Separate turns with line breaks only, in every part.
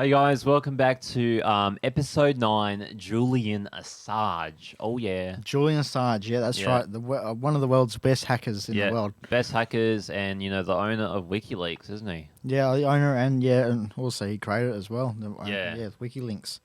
Hey guys, welcome back to episode 9, Julian Assange. Oh yeah.
Julian Assange, yeah, that's
Yeah.
right. One of the world's best hackers in the world.
Best hackers and, the owner of WikiLeaks, isn't he?
Yeah, the owner and also he created it as well.
Yeah.
WikiLeaks.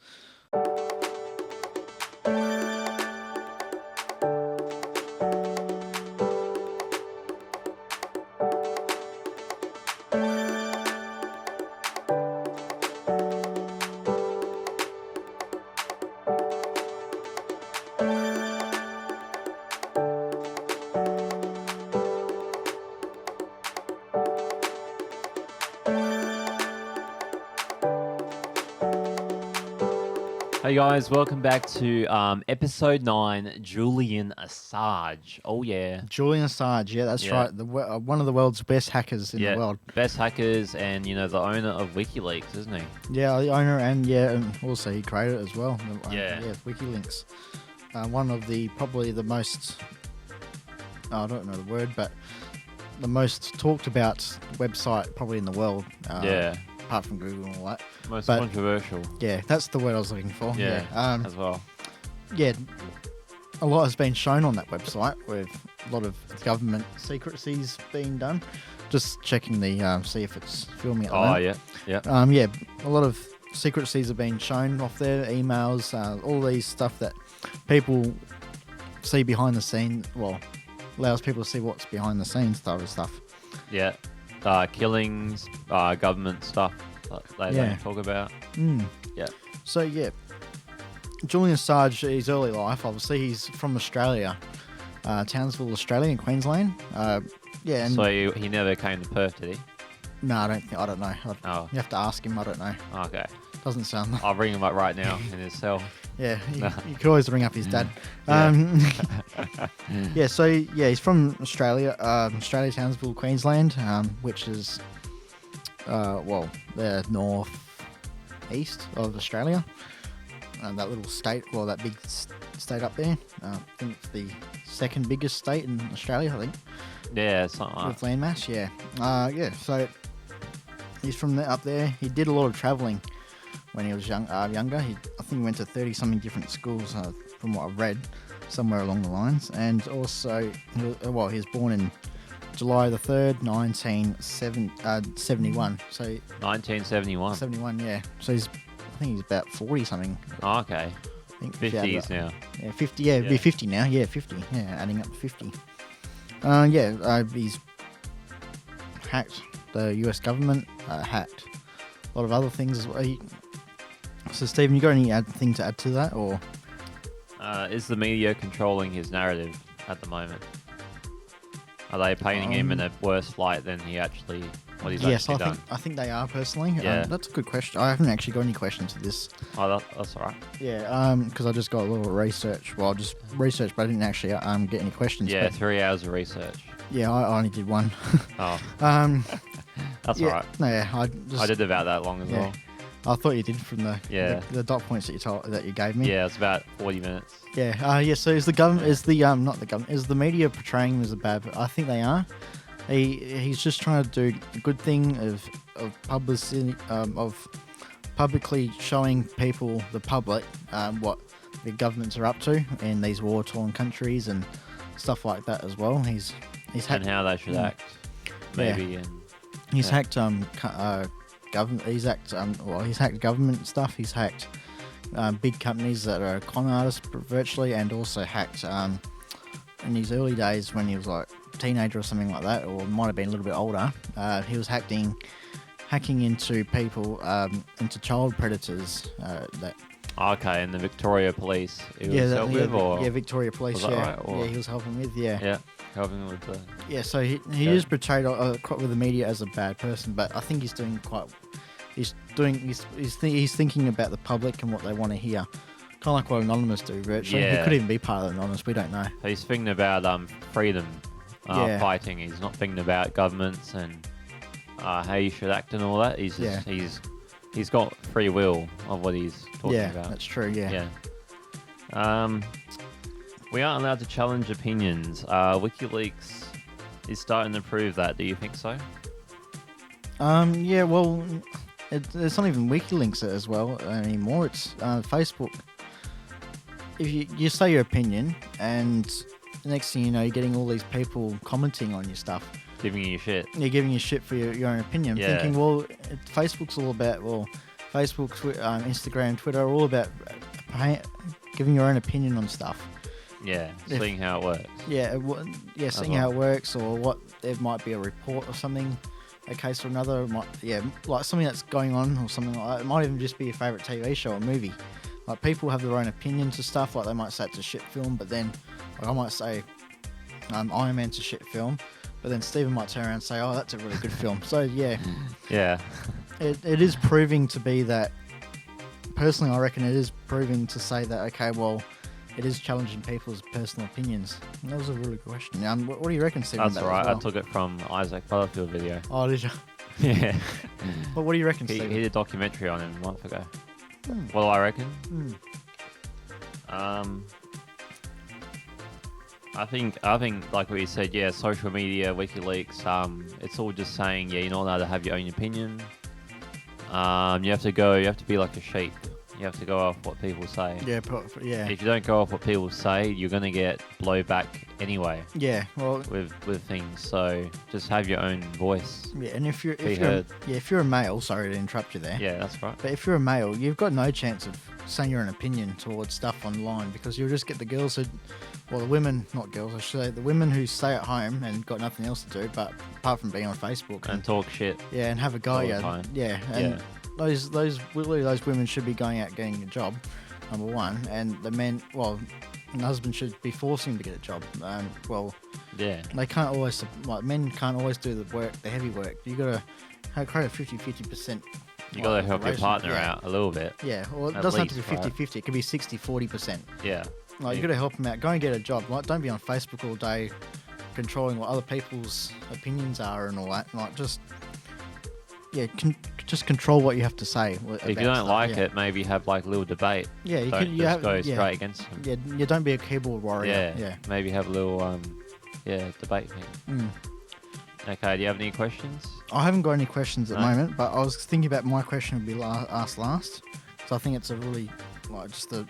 Hey guys, welcome back to episode 9, Julian Assange. Oh yeah.
Julian Assange, yeah, that's
Yeah.
right. One of the world's best hackers in the world.
Best hackers and, the owner of WikiLeaks, isn't he?
Yeah, the owner and also he created it as well.
Yeah.
WikiLeaks. One of probably the most, I don't know the word, but the most talked about website probably in the world. Apart from Google and all that.
Most
But-
controversial.
Yeah, that's the word I was looking for.
Yeah,
Yeah.
as well.
Yeah, a lot has been shown on that website with a lot of government secrecies being done. Just checking the see if it's filming at the moment.
Yeah.
Yeah, a lot of secrecies have been shown off there, emails, all these stuff that people see behind the scenes. Well, allows people to see what's behind the scenes type of stuff.
Yeah. Killings, government stuff that they don't talk about. Yeah.
So yeah, Julian Assange, his early life, obviously he's from Australia, Townsville, Australia, in Queensland. Yeah, and
So he never came to Perth, did he?
no, I don't know.
Oh.
You have to ask him. I don't know.
Okay.
Doesn't sound like.
I'll ring him up right now in his cell.
Yeah, you could always ring up his dad.
Yeah.
Yeah, so yeah, he's from Australia, Australia, Townsville, Queensland, which is the north east of Australia, and that little state, that big state up there. I think it's the second biggest state in Australia. I think
Yeah, something like
with landmass. Yeah, yeah. So he's from up there. He did a lot of travelling when he was younger. I think he went to 30-something different schools, from what I've read, somewhere along the lines. And also, he was born in July the 3rd, 1971. So
1971.
71, yeah. So I think he's about 40-something.
Oh, okay.
I think if you add
50s
it up.
now.
Yeah, 50. Yeah, it'd be
Yeah.
50 now. Yeah, 50. Yeah, adding up to 50. He's hacked the US government, hacked a lot of other things as well. So, Stephen, you got anything to add to that, or?
Is the media controlling his narrative at the moment? Are they painting him in a worse light than what he's
Yes,
actually done?
I think they are personally.
Yeah.
That's a good question. I haven't actually got any questions to this.
Oh, that's all right.
Yeah, because I just got a little research. Well, just research, but I didn't actually get any questions.
Yeah,
But
3 hours of research.
yeah, I only did one.
Oh, that's
Yeah,
all right.
no, yeah,
I did about that long as
Yeah.
well.
I thought you did from the
Yeah.
the dot points that you gave me.
Yeah, it's about 40 minutes.
Yeah. So is the government? Is the not the government? Is the media portraying him as a bad? I think they are. He's just trying to do a good thing of publicity, of publicly showing the public, what the governments are up to in these war-torn countries and stuff like that as well. He's
And
hacked.
how they should act, maybe. And
He's
yeah.
hacked government. He's hacked government stuff. He's hacked big companies that are con artists virtually, and also hacked in his early days when he was like a teenager or something like that, or might have been a little bit older. He was hacking into people, into child predators.
Okay, and the Victoria Police. He was helped with, or
Victoria Police.
was that
Yeah,
right, or-
yeah, he was helping with. Yeah.
yeah, helping with the.
Yeah, so he
Yeah.
is portrayed quite with the media as a bad person, but I think he's doing quite. He's thinking about the public and what they want to hear, kind of like what Anonymous do. Virtually, he
Yeah.
could even be part of Anonymous. We don't know.
He's thinking about freedom,
Yeah.
fighting. He's not thinking about governments and how you should act and all that. He's just,
Yeah.
he's got free will of what he's talking
Yeah,
about.
that's true. Yeah.
We aren't allowed to challenge opinions. WikiLeaks is starting to prove that. Do you think so?
Yeah. Well, It's not even WikiLeaks as well anymore. It's Facebook. If you say your opinion, and the next thing you know, you're getting all these people commenting on your stuff.
Giving you shit.
You're giving you shit for your own opinion.
Yeah.
Thinking, well, Facebook's all about, Facebook, Instagram, Twitter are all about giving your own opinion on stuff.
Yeah, seeing how it works.
Yeah, seeing how it works, or what there might be a report or something, a case or another. Like something that's going on or something like that. It might even just be your favourite TV show or movie. Like people have their own opinions of stuff. Like they might say it's a shit film, but then I might say Iron Man's a shit film, but then Stephen might turn around and say, oh, that's a really good film. So yeah, it is proving to be that. Personally, I reckon it is proving to say that, okay, well, it is challenging people's personal opinions. And that was a really good question. What do you reckon, Stephen?
That's right. I took it from Isaac Butterfield video.
Oh, did you?
Yeah.
But what do you reckon, Stephen?
He did a documentary on him a month ago. What do I reckon? I think like what you said, yeah, social media, WikiLeaks, it's all just saying, yeah, you're not allowed to have your own opinion. You have to be like a sheep. You have to go off what people say.
Yeah.
If you don't go off what people say, you're gonna get blowback anyway.
Yeah. Well.
With things, so just have your own voice.
Yeah, and if you're a male, sorry to interrupt you there.
Yeah, that's right.
But if you're a male, you've got no chance of saying your own opinion towards stuff online, because you'll just get the girls the women, not girls, I should say, the women who stay at home and got nothing else to do, but apart from being on Facebook
and talk shit.
Yeah, and have a go. Yeah, and those women should be going out getting a job, number one, and the men, the husband should be forcing them to get a job. They can't always, men can't always do the heavy work. You got to create a 50%.
You got to help your partner out a little bit.
Yeah, well, it doesn't have to be 50-50. It could be 60-40%.
Yeah.
You got to help them out. Go and get a job. Don't be on Facebook all day, controlling what other people's opinions are and all that. Just control what you have to say.
If you don't like it, maybe have like a little debate.
Yeah, you
can. Just go straight against them.
Yeah, you don't be a keyboard warrior.
Yeah. Maybe have a little debate thing. Okay, do you have any questions?
I haven't got any questions at the moment, but I was thinking about my question would be asked last. So I think it's a really just a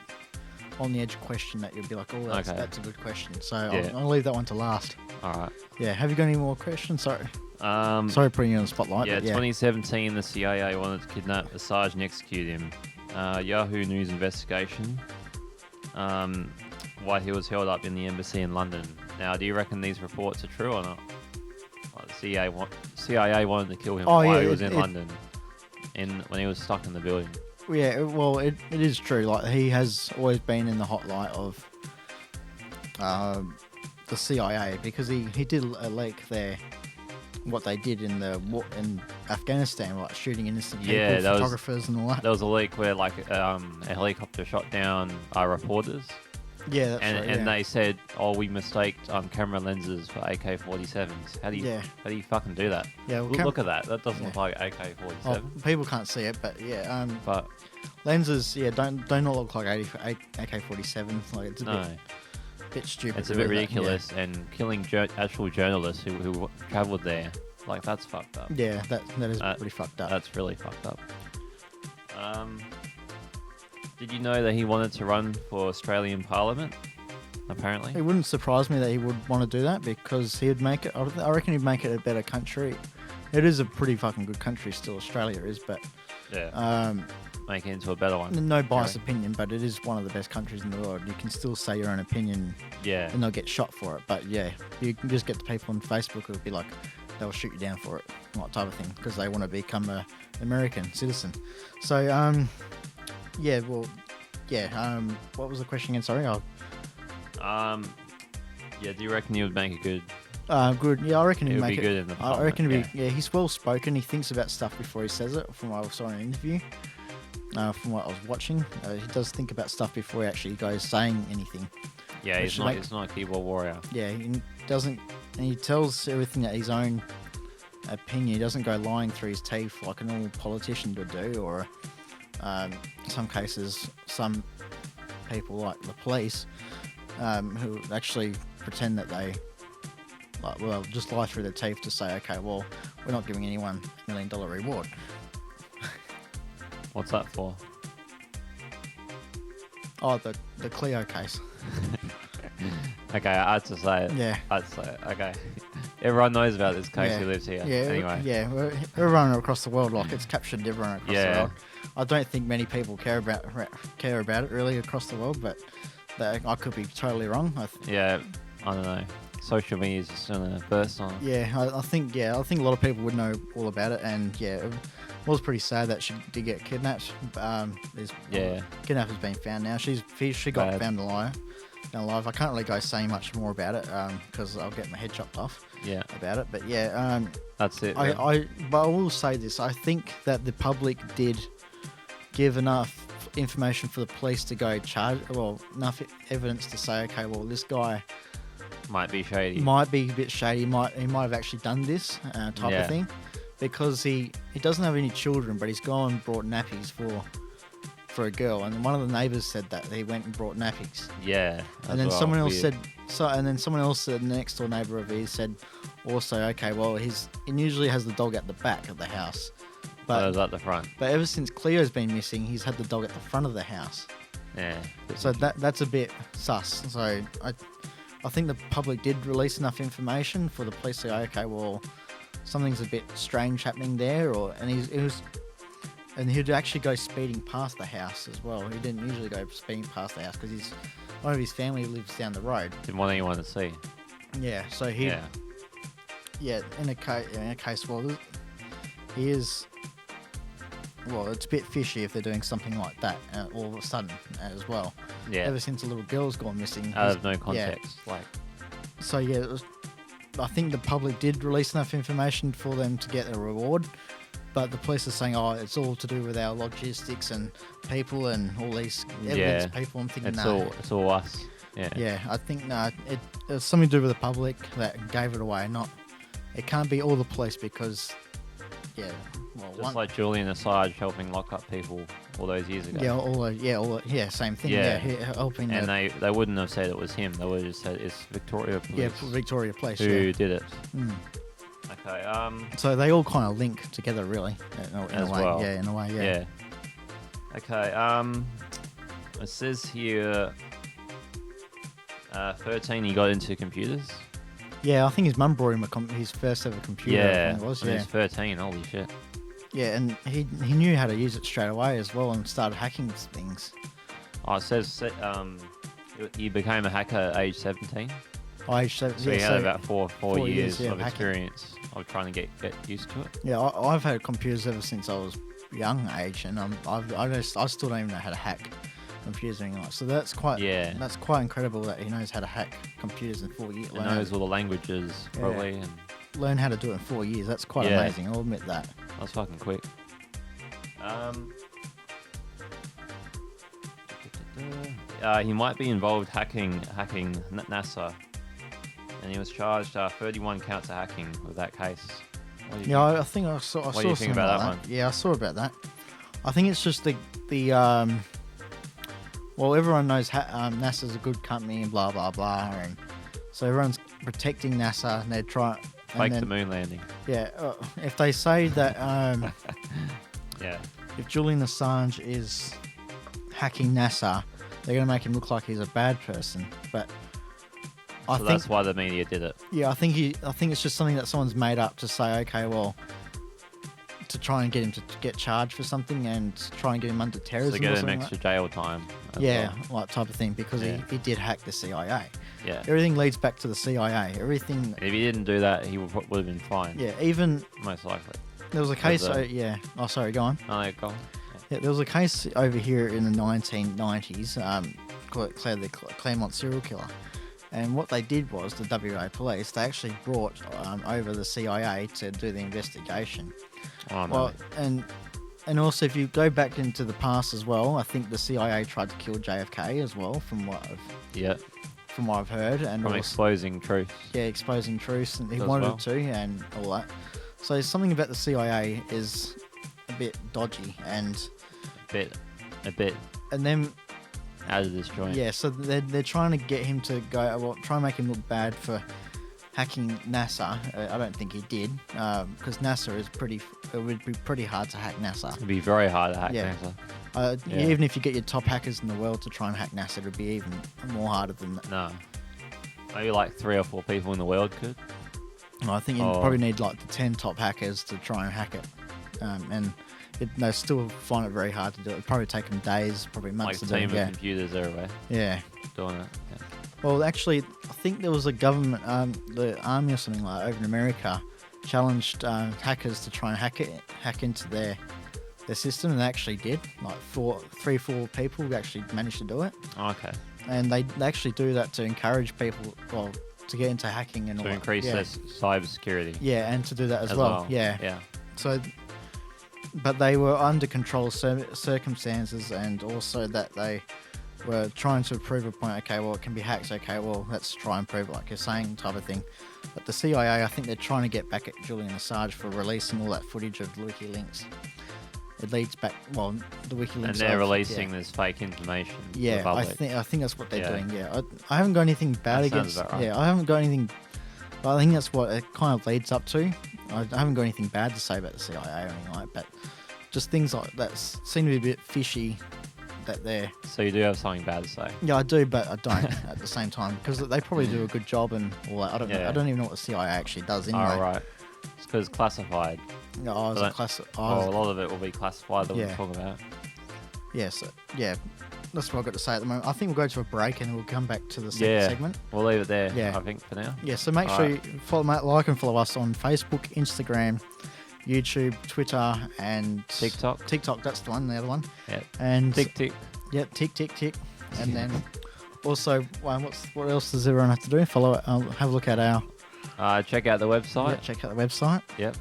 on the edge question that you'll be like, oh, that's a good question. So I'll leave that one to last.
All right.
Yeah. Have you got any more questions? Sorry. Sorry putting you on the spotlight.
Yeah, 2017, the CIA wanted to kidnap Assange and execute him. Yahoo News investigation. Why he was held up in the embassy in London. Now, do you reckon these reports are true or not? Like the CIA wanted to kill him while he was in London, when he was stuck in the building.
Yeah, well, it is true. Like, he has always been in the hot light of the CIA, because he did a leak there. What they did in Afghanistan, like shooting innocent people, photographers and all that.
There was a leak where a helicopter shot down our reporters.
Yeah, that's right.
And they said, we mistaked camera lenses for AK-47s. How do you fucking do that?
Yeah, well,
look at that. That doesn't look like AK-47.
People can't see it, but but lenses, don't not look like AK-47. Like, it's a bit stupid.
It's a bit ridiculous, and killing actual journalists who travelled there, that's fucked up.
Yeah, that is pretty fucked up.
That's really fucked up. Did you know that he wanted to run for Australian Parliament? Apparently,
it wouldn't surprise me that he would want to do that, because he'd make it. I reckon he'd make it a better country. It is a pretty fucking good country still, Australia is, but
make it into a better one.
No biased opinion, but it is one of the best countries in the world. You can still say your own opinion, and they'll get shot for it. But you can just get the people on Facebook who'll be like, they'll shoot you down for it, that type of thing, because they want to become an American citizen. So, what was the question again? Sorry.
Do you reckon he would make a good?
Good. Yeah, I reckon he'd make it.
Good in the
I reckon he'd be. Yeah, he's well spoken. He thinks about stuff before he says it. From what I saw in an interview, from what I was watching, he does think about stuff before he actually goes saying anything.
Yeah, he's not a keyboard warrior.
Yeah, he doesn't, and he tells everything at his own opinion. He doesn't go lying through his teeth like a normal politician would do, or in some cases, some people like the police who actually pretend that they just lie through their teeth to say, okay, well, we're not giving anyone $1 million reward.
What's that for?
Oh, the Cleo case.
Okay, I had to say it.
Yeah.
I had to say it. Okay. Everyone knows about this case
Yeah.
who lives here.
Yeah.
Anyway.
Yeah. Everyone across the world, like it's captured everyone across the
Yeah.
world. I don't think many people care about it really across the world, but I could be totally wrong.
Yeah. I don't know. Social media is just gonna burst on.
Yeah, I think a lot of people would know all about it, and yeah, it was pretty sad that she did get kidnapped. Kidnapper's been found now. She got
Bad.
found alive. I can't really go saying much more about it because I'll get my head chopped off.
Yeah.
About it, but yeah,
That's it.
but I will say this: I think that the public did give enough information for the police to go charge. Well, enough evidence to say, okay, well, this guy
Might be shady.
might be a bit shady. He might have actually done this type
Yeah.
of thing, because he doesn't have any children, but he's gone and brought nappies for a girl, and one of the neighbours said that he went and brought nappies,
Yeah.
and then
as well.
someone else
Weird.
said, the next door neighbour of his said also, okay, well, he usually has the dog at the back of the house,
So it
but
was at the front.
ever since Cleo's been missing, he's had the dog at the front of the house.
Yeah.
So that's a bit sus. So I think the public did release enough information for the police to go, okay, well, something's a bit strange happening there, and he'd actually go speeding past the house as well. He didn't usually go speeding past the house because one of his family lives down the road.
Didn't want anyone to see.
Yeah, so in a case, well, he is. Well, it's a bit fishy if they're doing something like that all of a sudden as well.
Yeah.
Ever since a little girl's gone missing.
Out of no context. Like.
So yeah, I think the public did release enough information for them to get a reward, but the police are saying, "Oh, it's all to do with our logistics and people and all these evidence people." I'm thinking,
It's all us. Yeah.
Yeah, I think it was something to do with the public that gave it away. It can't be all the police because, yeah, well,
Just like Julian Assange helping lock up people all those years ago.
Same thing.
Yeah.
Helping.
And they wouldn't have said it was him. They would have just said it's Victoria Police.
Yeah, Victoria Police.
Who did it?
Mm.
Okay.
So they all kind of link together, really, in a way.
well.
Yeah, in a way. Yeah.
Yeah. Okay. It says here. 13. He got into computers.
Yeah, I think his mum brought him his first ever computer. I
Yeah.
think it was,
When
yeah.
he's 13. Holy shit.
Yeah, and he knew how to use it straight away as well and started hacking things.
Oh, it says he became a hacker at age 17.
So
So he had about four
4
years
years,
of
hacking.
experience of trying to get used to it.
Yeah, I've had computers ever since I was young age, and I still don't even know how to hack computers or anything like that. So that's quite incredible that he knows how to hack computers in 4 years.
He knows all the languages probably, and
Learn how to do it in 4 years. That's quite
Yeah.
amazing. I'll admit that.
that's fucking quick. He might be involved hacking NASA, and he was charged 31 counts of hacking with that case. What do you
Yeah,
think?
I think I saw.
What do you think
something
about
like
that one?
Yeah, I saw about that. I think it's just well, everyone knows NASA's a good company and blah blah blah, and so everyone's protecting NASA, and they're trying.
Fake the moon landing.
Yeah, if they say that
Yeah.
if Julian Assange is hacking NASA, they're going to make him look like he's a bad person. But I
So
think,
that's why the media did it.
yeah, I think it's just something that someone's made up to say, okay, well, to try and get him to get charged for something and try and get him under terrorism.
To get
or
him
something
extra jail time. as
yeah,
well.
like type of thing, because
Yeah.
he did hack the CIA.
Yeah.
Everything leads back to the CIA. Everything.
If he didn't do that, he would have been fine.
Yeah, even
Most likely.
there was a case.
the-
Yeah. Oh, sorry. Go on.
No, go on.
Yeah, there was a case over here in the 1990s called the Claremont serial killer. And what they did was, the WA police, they actually brought over the CIA to do the investigation.
Oh, no.
Well, and also, if you go back into the past as well, I think the CIA tried to kill JFK as well, from what I've heard. And
From
also,
exposing truth.
yeah, exposing truths, and he
As
wanted
well.
to, and all that. So something about the CIA is a bit dodgy, and
A bit
then
out of this joint.
yeah, so they're trying to get him to go. Well, try and make him look bad for hacking NASA. I don't think he did, because NASA is it would be pretty hard to hack NASA.
It'd be very hard to hack
Yeah.
NASA. Yeah.
Even if you get your top hackers in the world to try and hack NASA, it would be even more harder than that.
No. Maybe like 3 or 4 people in the world could.
I think you probably need like the 10 top hackers to try and hack it. And they still find it very hard to do it. It'd probably take them days, probably months to do.
Like a team of computers everywhere.
Yeah.
Doing it. Yeah.
Well, actually, I think there was a government, the army or something like that over in America, challenged hackers to try and hack into their system, and they actually did. Like 3 or 4 people actually managed to do it.
Oh, okay.
And they actually do that to encourage people, well, to get into hacking and all
to
that.
increase their cyber security.
Yeah, and to do that as well. Yeah.
Yeah.
So, but they were under controlled circumstances, and also that they were trying to prove a point. Okay, well, it can be hacked. Okay, well, let's try and prove it, like you're saying, type of thing. But the CIA, I think they're trying to get back at Julian Assange for releasing all that footage of WikiLeaks. It leads back, well, the WikiLeaks.
And they're releasing this fake information. To the
I
public.
think that's what they're doing. Yeah, I haven't got anything bad
That
against.
sounds about right.
Yeah, I haven't got anything. But I think that's what it kind of leads up to. I haven't got anything bad to say about the CIA or anything like that, but just things like that seem to be a bit fishy. That they're.
So you do have something bad to say.
Yeah, I do, but I don't at the same time because they probably do a good job and all that. I don't know. I don't even know what the CIA actually does anyway.
Oh, right. It's because classified.
Yeah, a
lot of it will be classified that we'll talk about.
Yeah, so, that's what I've got to say at the moment. I think we'll go to a break and we'll come back to the second segment.
We'll leave it there,
Yeah.
I think, for now.
Yeah, so make sure you like and follow us on Facebook, Instagram, YouTube, Twitter, and
TikTok.
TikTok, that's the one, the other one.
Yeah.
And
Tick.
Yep, tick. And then also, what else does everyone have to do? Follow it. Have a look at our.
Check out the website.
Yeah, check out the website.
Yep.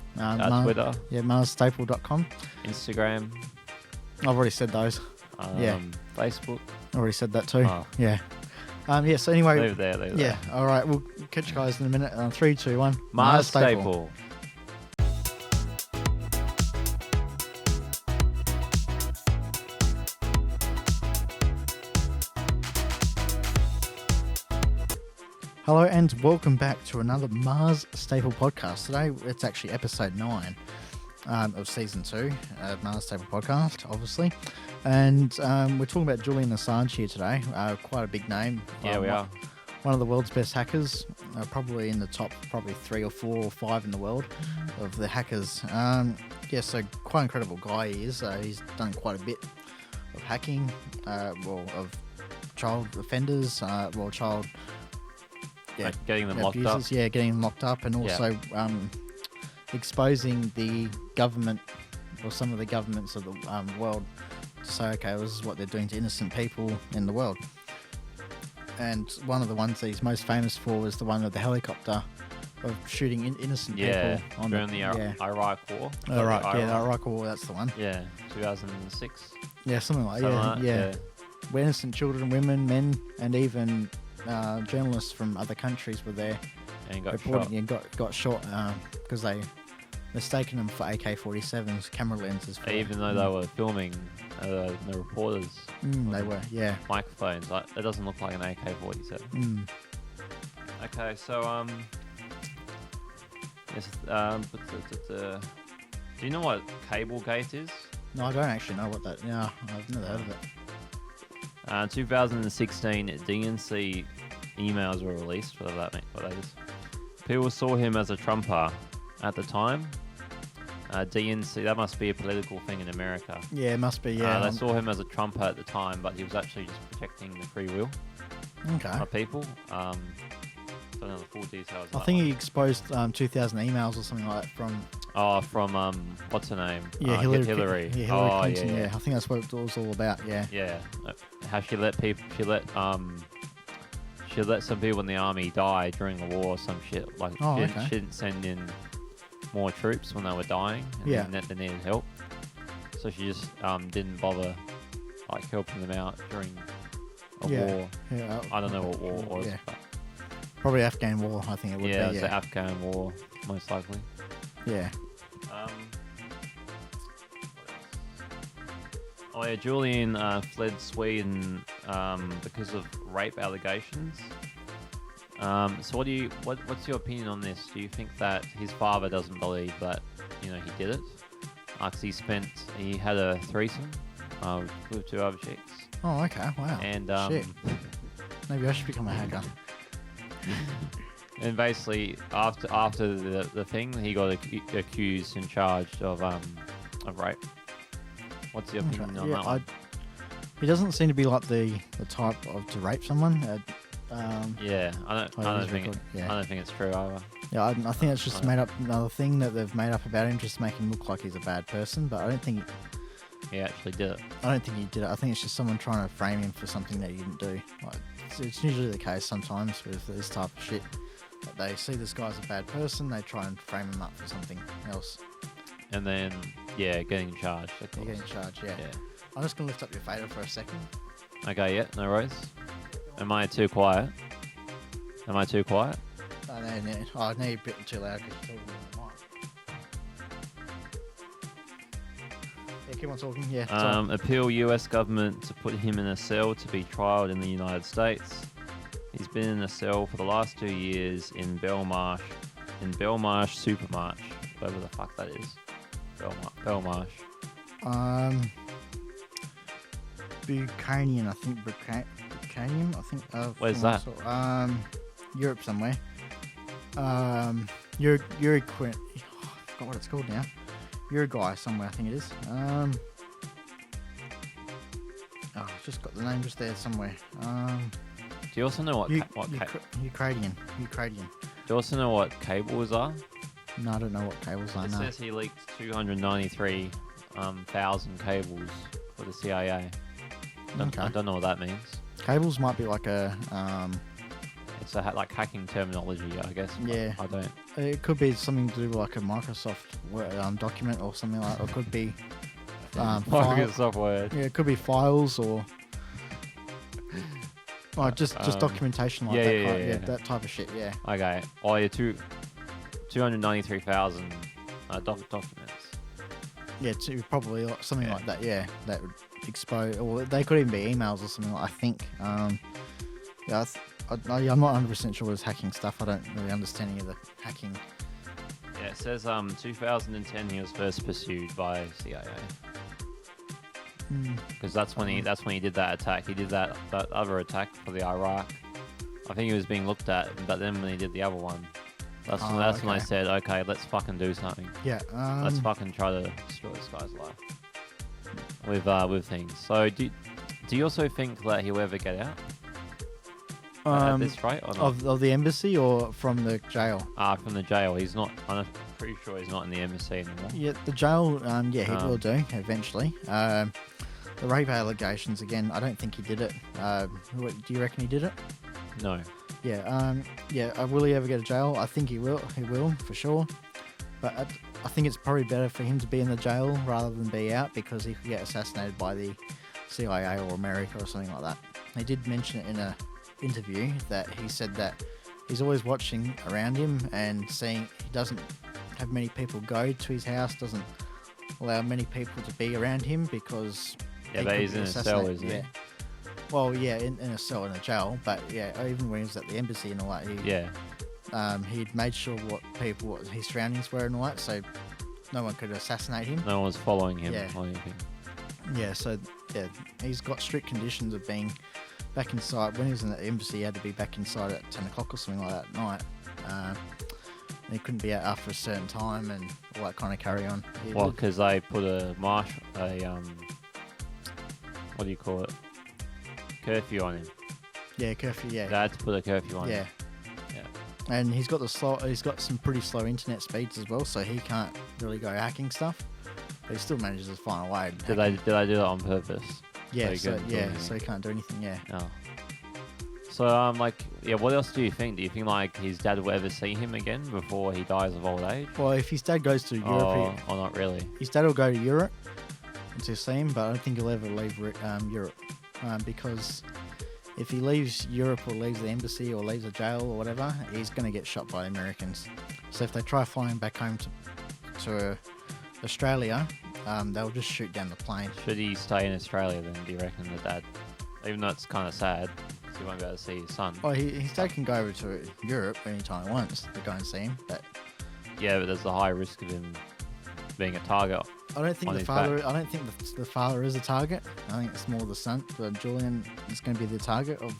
Twitter.
Yeah, MaasStaple.com.
Instagram.
I've already said those.
Facebook.
I already said that too.
Oh.
Yeah. So anyway.
Leave it there.
Yeah. All right. We'll catch you guys in a minute. 3, 2, 1.
MaasStaple.
Hello and welcome back to another MaasStaple podcast. Today it's actually episode 9 of season 2 of MaasStaple podcast, obviously. And we're talking about Julian Assange here today. Quite a big name.
Yeah, we are.
One of the world's best hackers, probably in the top 3 or 4 or 5 in the world of the hackers. So quite an incredible guy he is. He's done quite a bit of hacking, of child offenders,
getting them locked up.
Yeah, getting them locked up, and also exposing the government or some of the governments of the world to say, okay, this is what they're doing to innocent people in the world. And one of the ones that he's most famous for was the one with the helicopter of shooting innocent people on
during the Iraq War.
The Iraq War, that's the one.
Yeah, 2006.
Yeah, something like that. Yeah. Where innocent children, women, men, and even journalists from other countries were there
and got
reporting shot. Got shot because they mistaken them for AK-47s, camera lenses.
Even though they were filming the reporters.
They were, yeah.
Microphones. It doesn't look like an AK-47. Okay, so do you know what Cablegate is?
No, I don't actually know what that. Yeah, I've never heard of it.
2016 DNC emails were released, whatever that is. People saw him as a Trumper at the time. DNC, that must be a political thing in America.
Yeah, it must be, yeah.
They saw him as a Trumper at the time, but he was actually just protecting the free will of people. Don't know the full details.
I think he exposed 2,000 emails or something like that from...
what's her name?
Yeah, Hillary.
Yeah,
Hillary Clinton, yeah. I think that's what it was all about, yeah.
Yeah. How she let some people in the army die during the war or some shit. Like, she didn't send in more troops when they were dying and they needed help. So she just didn't bother like helping them out during a war. Yeah. I don't know what war it was. Yeah. But
probably Afghan war, I think it would be.
Yeah, it's the Afghan war, most likely.
Yeah.
Julian fled Sweden because of rape allegations. So what's your opinion on this? Do you think that his father doesn't believe that he did it? Because he had a threesome with 2 other chicks.
Oh, okay. Wow.
And
Shit. Maybe I should become a hacker.
and basically after the thing, he got accused and charged of rape. What's your opinion on that one?
He doesn't seem to be like the type of to rape someone.
Yeah, I don't think it's true either.
Yeah, I think it's just made up another thing that they've made up about him, just to make him look like he's a bad person. But I don't think
he actually did it.
I don't think he did it. I think it's just someone trying to frame him for something that he didn't do. Like, it's usually the case sometimes with this type of shit. That they see this guy's a bad person, they try and frame him up for something else.
And then, getting charged.
You're getting charged, yeah. I'm just going to lift up your fader for a second.
Okay, yeah, no worries. Am I too quiet?
Oh, no, you're a bit too loud because you're talking on the mic. Yeah, keep on talking, yeah.
Appeal US government to put him in a cell to be trialed in the United States. He's been in a cell for the last 2 years in Belmarsh Supermarsh, whatever the fuck that is. Belmarsh.
Buchanan, I think. Buchanan, I think.
Where's that?
Europe somewhere. Uruguay. I forgot what it's called now. Uruguay somewhere, I think it is. I've just got the name just there somewhere.
Do you also know what
Ukrainian.
Do you also know what cables are?
No, I don't know what cables are.
It says he leaked 293,000 cables for the CIA. I don't know what that means.
Cables might be like a
It's like hacking terminology, I guess.
Yeah.
I don't.
It could be something to do with like a Microsoft document or something like that. Or it could be
Microsoft Word.
Yeah, it could be files or just documentation like that. That type of shit. Yeah.
Okay. Oh, yeah, 293,000 documents.
Yeah, probably something like that. Yeah, that would expose, or they could even be emails or something. I think. I'm not 100% sure what is hacking stuff. I don't really understand any of the hacking.
Yeah, it says 2010 he was first pursued by CIA. Because that's when he did that attack. He did that other attack for the Iraq. I think he was being looked at, but then when he did the other one, that's when I said, okay, let's fucking do something.
Yeah.
Let's fucking try to destroy this guy's life with things. So do you also think that he'll ever get out? At this rate, or not?
Of the embassy or from the jail?
From the jail. He's not. I'm pretty sure he's not in the embassy anymore.
Yeah, the jail. He will do eventually. The rape allegations again. I don't think he did it. Do you reckon he did it?
No.
Yeah. Will he ever go to jail? I think he will. He will for sure. But I think it's probably better for him to be in the jail rather than be out, because he could get assassinated by the CIA or America or something like that. He did mention it in a interview that he said that he's always watching around him and seeing he doesn't have many people go to his house, doesn't allow many people to be around him because
but he's in a cell, isn't he?
Well, yeah, in a cell in a jail, but yeah, even when he was at the embassy and all that, he'd made sure what his surroundings were and all that, so no one could assassinate him.
No one was following him or anything.
Yeah, so he's got strict conditions of being back inside. When he was in the embassy, he had to be back inside at 10 o'clock or something like that at night. He couldn't be out after a certain time and all that kind of carry on.
Well, because they put what do you call it? Curfew on him.
Yeah, curfew. Yeah.
They had to put a curfew on him.
Yeah. And he's got some pretty slow internet speeds as well, so he can't really go hacking stuff. But he still manages to find a way.
Did they do that on purpose?
Yeah. So he can't do anything. Yeah.
Oh. So what else do you think? Do you think like his dad will ever see him again before he dies of old age?
Well, if his dad goes to Europe,
or not really.
His dad will go to Europe to see him, but I don't think he'll ever leave Europe because if he leaves Europe or leaves the embassy or leaves a jail or whatever, he's going to get shot by the Americans. So if they try flying back home to Australia, they'll just shoot down the plane.
Should he stay in Australia then, do you reckon, the dad? Even though it's kind of sad, because he won't be able to see his son.
Well, his dad can go over to Europe anytime he wants to go and see him. But
yeah, but there's the high risk of him being a target.
I don't think
on
the
his
father.
back.
I don't think the father is a target. I think it's more the son. But Julian is going to be the target of.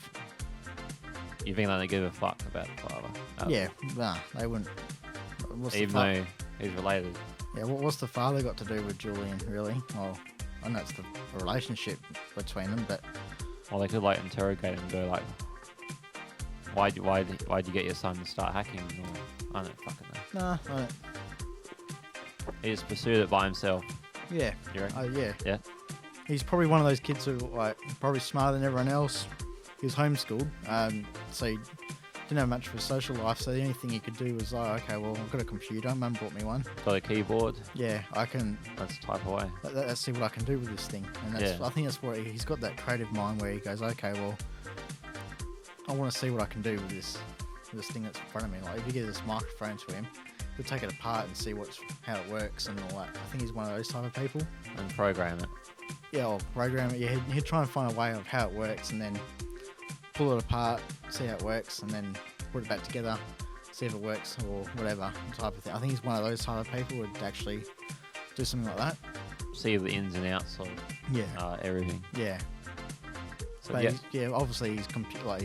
You think they don't give a fuck about the father?
Yeah, nah, they wouldn't.
Even though he's related.
Yeah, what's the father got to do with Julian, really? Well, I know it's the relationship between them, but...
Well, they could, like, interrogate him and go, like, why'd you get your son to start hacking? Or, I don't fucking know.
Nah, I don't...
He just pursued it by himself.
Yeah.
You reckon?
Yeah.
Yeah?
He's probably one of those kids who, like, probably smarter than everyone else. He was homeschooled, so he didn't have much of a social life, so the only thing he could do was, like, okay, well, I've got a computer, Mum brought me one.
Got a keyboard.
Yeah, I can...
Let's type away.
Let's see what I can do with this thing. And that's, I think that's where he's got that creative mind where he goes, okay, well, I want to see what I can do with this thing that's in front of me. Like, if you get this microphone to him, he'll take it apart and see how it works and all that. I think he's one of those type of people.
And program it.
Yeah, or program it. Yeah, he'd try and find a way of how it works and then pull it apart, see how it works, and then put it back together, see if it works or whatever type of thing. I think he's one of those type of people who would actually do something like that.
See the ins and outs of everything.
Yeah.
So,
But obviously he's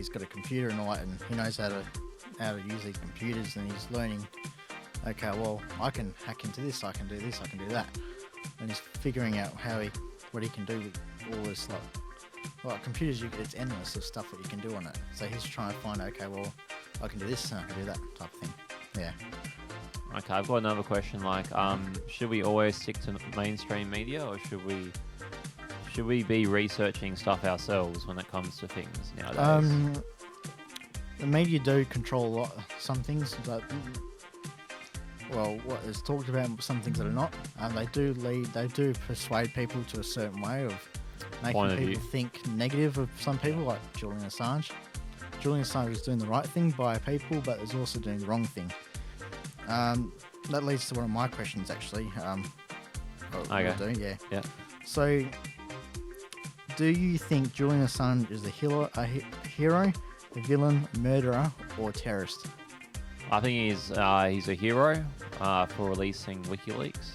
got a computer and all that, and he knows how to use these computers, and he's learning. Okay, well, I can hack into this. I can do this. I can do that, and he's figuring out what he can do with all this like computers. It's endless of stuff that you can do on it. So he's trying to find. Okay, well, I can do this and I can do that type of thing. Yeah.
Okay, I've got another question. Like, should we always stick to mainstream media, or should we be researching stuff ourselves when it comes to things nowadays?
The media do control some things, but what is talked about, some things that are not. They do persuade people to a certain way of making people think negative of some people, like Julian Assange. Julian Assange is doing the right thing by people, but is also doing the wrong thing. That leads to one of my questions, actually.
Okay. Yeah.
So, do you think Julian Assange is a hero, a villain, murderer, or terrorist?
I think he's a hero for releasing WikiLeaks.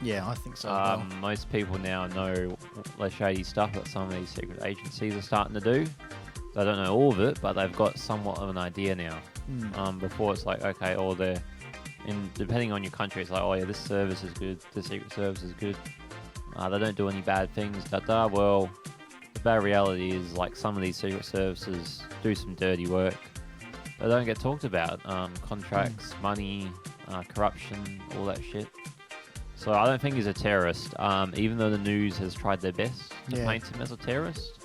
Yeah, I think so.
Most people now know the shady stuff that some of these secret agencies are starting to do. They don't know all of it, but they've got somewhat of an idea now. Before it's like, okay, depending on your country, it's like, oh yeah, this service is good, this secret service is good. They don't do any bad things, Well, the bad reality is, like, some of these secret services do some dirty work. They don't get talked about. Contracts, money, corruption, all that shit. So I don't think he's a terrorist, even though the news has tried their best to paint him as a terrorist.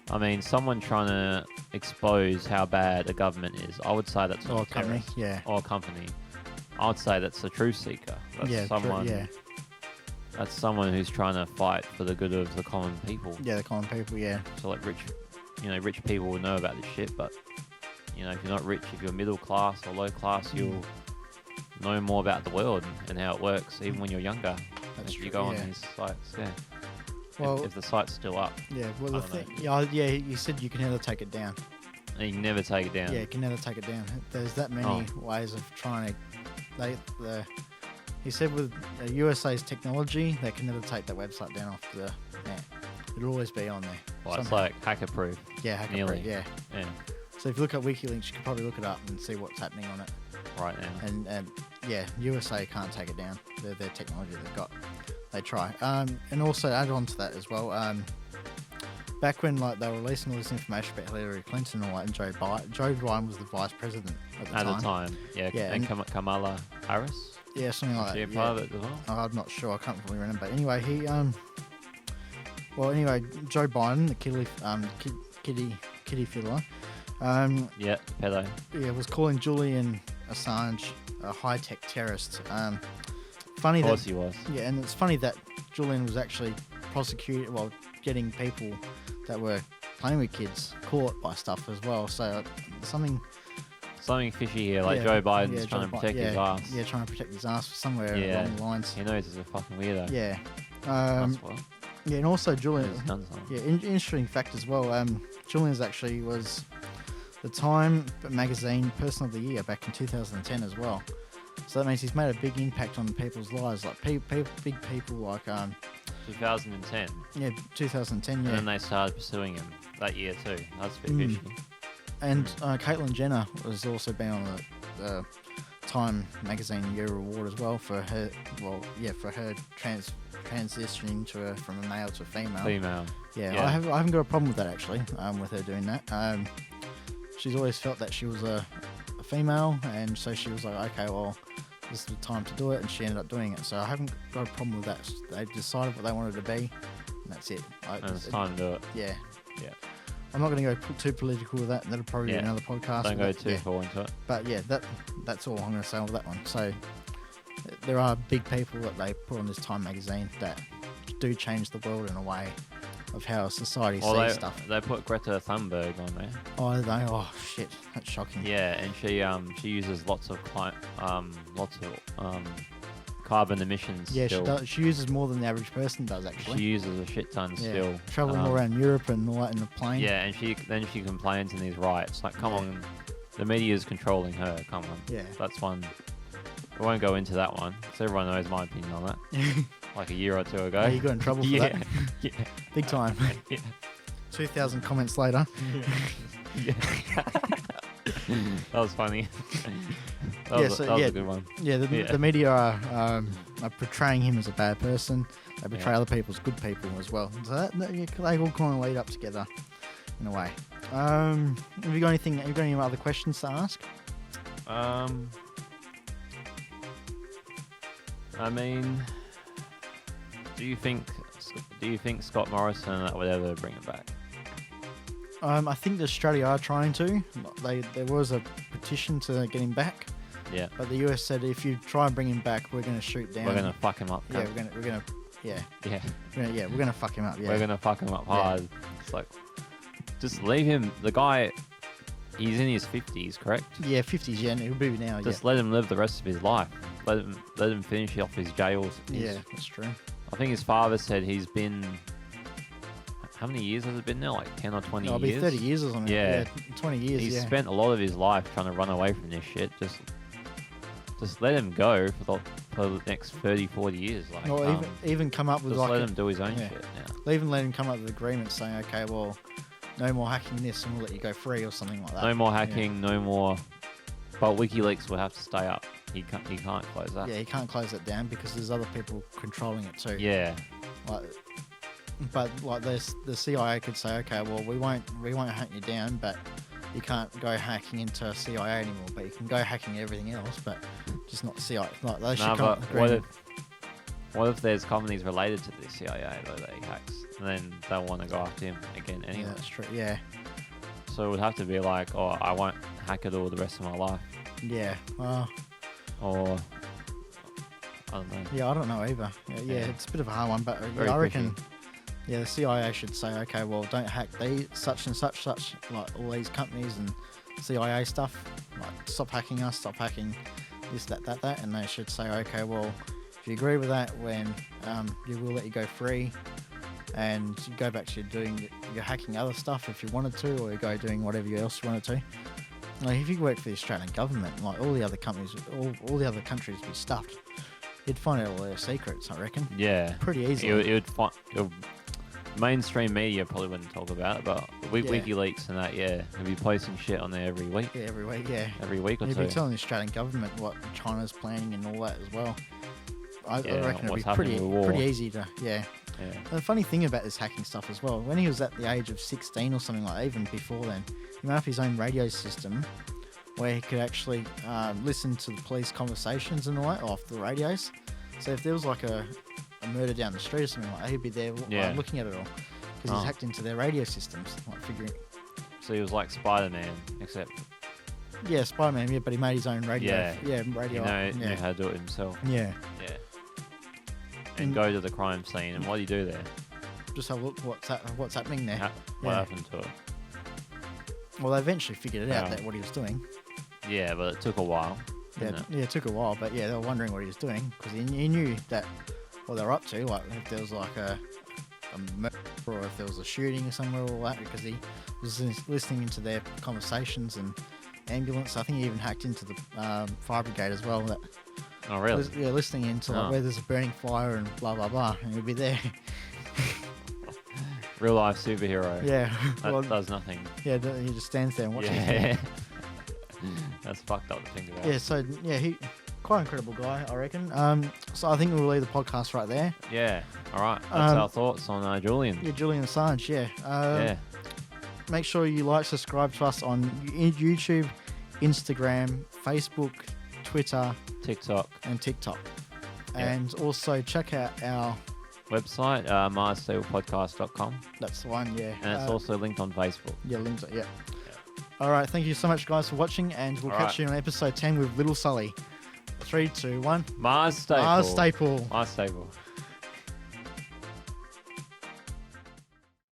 I mean, someone trying to expose how bad a government is, I would say that's not a terrorist. Or a company. I would say that's a truth seeker. That's someone. That's someone who's trying to fight for the good of the common people.
Yeah, the common people. Yeah.
So like rich people will know about this shit, but if you're not rich, if you're middle class or low class, you'll know more about the world and how it works, even when you're younger.
That's true.
You go on these sites. Yeah.
Well,
if the site's still up.
Yeah. Well, you said you can never take it down.
And you can never take it down.
Yeah, you can never take it down. There's that many ways of trying to. He said with USA's technology, they can never take that website down off the net. It'll always be on there.
Well, it's like hacker-proof.
Yeah, hacker-proof. Yeah. So if you look at WikiLeaks, you can probably look it up and see what's happening on it.
Right now.
And USA can't take it down. Their technology they've got. They try. And also add on to that as well. Back when they were releasing all this information about Hillary Clinton and all that, and Joe Biden was the vice president at the time.
Yeah. And Kamala Harris.
Yeah, something like that.
Is she a part of it as well?
I'm not sure. I can't really remember. But anyway, Joe Biden, the kitty fiddler.
Pedo.
Yeah, was calling Julian Assange a high-tech terrorist. Funny
of course he was.
Yeah, and it's funny that Julian was actually getting people that were playing with kids caught by stuff as well. So something fishy here, Joe Biden's trying to protect his ass. Yeah, trying to protect his ass somewhere along the lines.
He knows he's a fucking weirdo.
Yeah. Yeah, and also Julian. Interesting fact as well. Julian's actually was the Time magazine Person of the Year back in 2010 as well. So that means he's made a big impact on people's lives, like big people like
2010.
Yeah, 2010. Yeah.
And then they started pursuing him that year too. That's a bit fishy.
And Caitlyn Jenner has also been on the Time Magazine Year Award as well for her. Well, yeah, for her transitioning from a male to a female. Yeah. I haven't got a problem with that actually. With her doing that. She's always felt that she was a female, and so she was like, okay, well, this is the time to do it, and she ended up doing it. So I haven't got a problem with that. They decided what they wanted to be, and that's it.
And it's time to do it.
Yeah.
Yeah.
I'm not going to go too political with that. That'll probably be another podcast.
Don't go too far into it.
But yeah, that's all I'm going to say with that one. So there are big people that they put on this Time magazine that do change the world in a way of how society sees stuff.
They put Greta Thunberg on there.
Oh, they? Oh, shit. That's shocking.
Yeah, and she uses lots of carbon emissions.
Yeah,
still.
she does. She uses more than the average person does, actually.
She uses a shit ton still.
Traveling all around Europe and all that in the plane.
Yeah, and she complains in these riots. Like, come on, the media is controlling her. Come on.
Yeah.
That's one. I won't go into that one, because everyone knows my opinion on that. Like a year or two ago.
Oh, you got in trouble for that?
Yeah.
Big time.
Yeah.
2,000 comments later.
Yeah. That was funny. That was a good one.
Yeah, the media are portraying him as a bad person. They portray other people as good people as well. So they all kind of lead up together in a way. Have you got anything? Have you got any other questions to ask?
I mean, do you think Scott Morrison would ever bring it back?
I think Australia are trying to. There was a petition to get him back.
Yeah.
But the US said if you try and bring him back, we're going to shoot down.
We're going to fuck him up.
Yeah, we're going to. Yeah.
Yeah.
We're going to fuck him up. Yeah.
We're going to fuck him up hard. Yeah. It's like, just leave him. The guy, he's in his 50s, correct?
Yeah, 50s. Yeah, and he'll be now.
Just let him live the rest of his life. Let him finish off his jails.
Yeah, that's true.
I think his father said he's been. How many years has it been now? Like 10 or 20 years?
It'll be 30 years or something.
Yeah.
20 years,
He's spent a lot of his life trying to run away from this shit. Just let him go for the next 30, 40 years. Like,
or even come up with
just
like...
let him do his own shit. Yeah.
Even let him come up with agreements saying, okay, well, no more hacking this and we'll let you go free or something like that.
No more hacking, no more... But WikiLeaks will have to stay up. He can't close that.
Yeah, he can't close it down because there's other people controlling it too.
Yeah.
But like the CIA could say, okay, well we won't hack you down, but you can't go hacking into CIA anymore. But you can go hacking everything else, but just not CIA. Like they should come.
But what if there's companies related to the CIA that he hacks, and then they'll want to go after him again anyway?
Yeah, that's true. Yeah.
So it would have to be like, oh, I won't hack it all the rest of my life.
Yeah.
Or I don't know.
Yeah, I don't know either. Yeah, it's a bit of a hard one, but I reckon. Yeah, the CIA should say, okay, well, don't hack these such and such, like all these companies and CIA stuff. Like, stop hacking us, stop hacking this, that, and they should say, okay, well, if you agree with that, when you will let you go free, and you go back to doing your hacking other stuff if you wanted to, or you go doing whatever else you wanted to. Like if you work for the Australian government, like all the other companies, all the other countries would be stuffed. You'd find out all their secrets, I reckon.
Yeah.
Pretty easy.
Mainstream media probably wouldn't talk about it, but WikiLeaks and that, they'd be posting shit on there every week.
Yeah, every week, yeah.
Every week or two.
You'd be telling the Australian government what China's planning and all that as well. I reckon it'd be pretty easy to, yeah. The funny thing about this hacking stuff as well, when he was at the age of 16 or something like that, even before then, he made up his own radio system where he could actually listen to the police conversations and all that off the radios. So if there was like a murder down the street or something like that, he'd be there looking at it all because he's hacked into their radio systems, like figuring.
So he was like Spider-Man, except.
Yeah, Spider-Man. Yeah, but he made his own radio. Radio.
He knew how to do it himself.
Yeah.
And go to the crime scene, and what do you do there?
Just have a look what's happening there.
What happened to it?
Well, they eventually figured it out that what he was doing.
Yeah, but it took a while.
It took a while, but they were wondering what he was doing because he knew that what they were up to. Like if there was like a murder or if there was a shooting somewhere or all that, because he was listening into their conversations and ambulance. I think he even hacked into the fire brigade as well. That,
Oh, really?
yeah, listening into like,
Oh.
where there's a burning fire and blah blah blah, and he'll be there.
Real life superhero.
Yeah,
That
well,
does nothing.
yeah, he just stands there and watches.
Yeah. That's fucked up to think about.
Yeah, so yeah, he quite an incredible guy, I reckon. So I think we'll leave the podcast right there.
Yeah. All right. That's
Um,
our thoughts on Julian.
Yeah, Julian Assange. Yeah.
Yeah.
Make sure you like, subscribe to us on YouTube, Instagram, Facebook, Twitter,
TikTok
and TikTok.
Yeah.
And also check out our.
website, MaasStaplePodcast.com,
That's the one. Yeah.
and it's also linked on Facebook.
Yeah, links. Yeah. All right. Thank you so much, guys, for watching, and we'll
All
catch
right.
you on episode 10 with Little Sully. 3, 2, 1.
MaasStaple.
MaasStaple.
MaasStaple.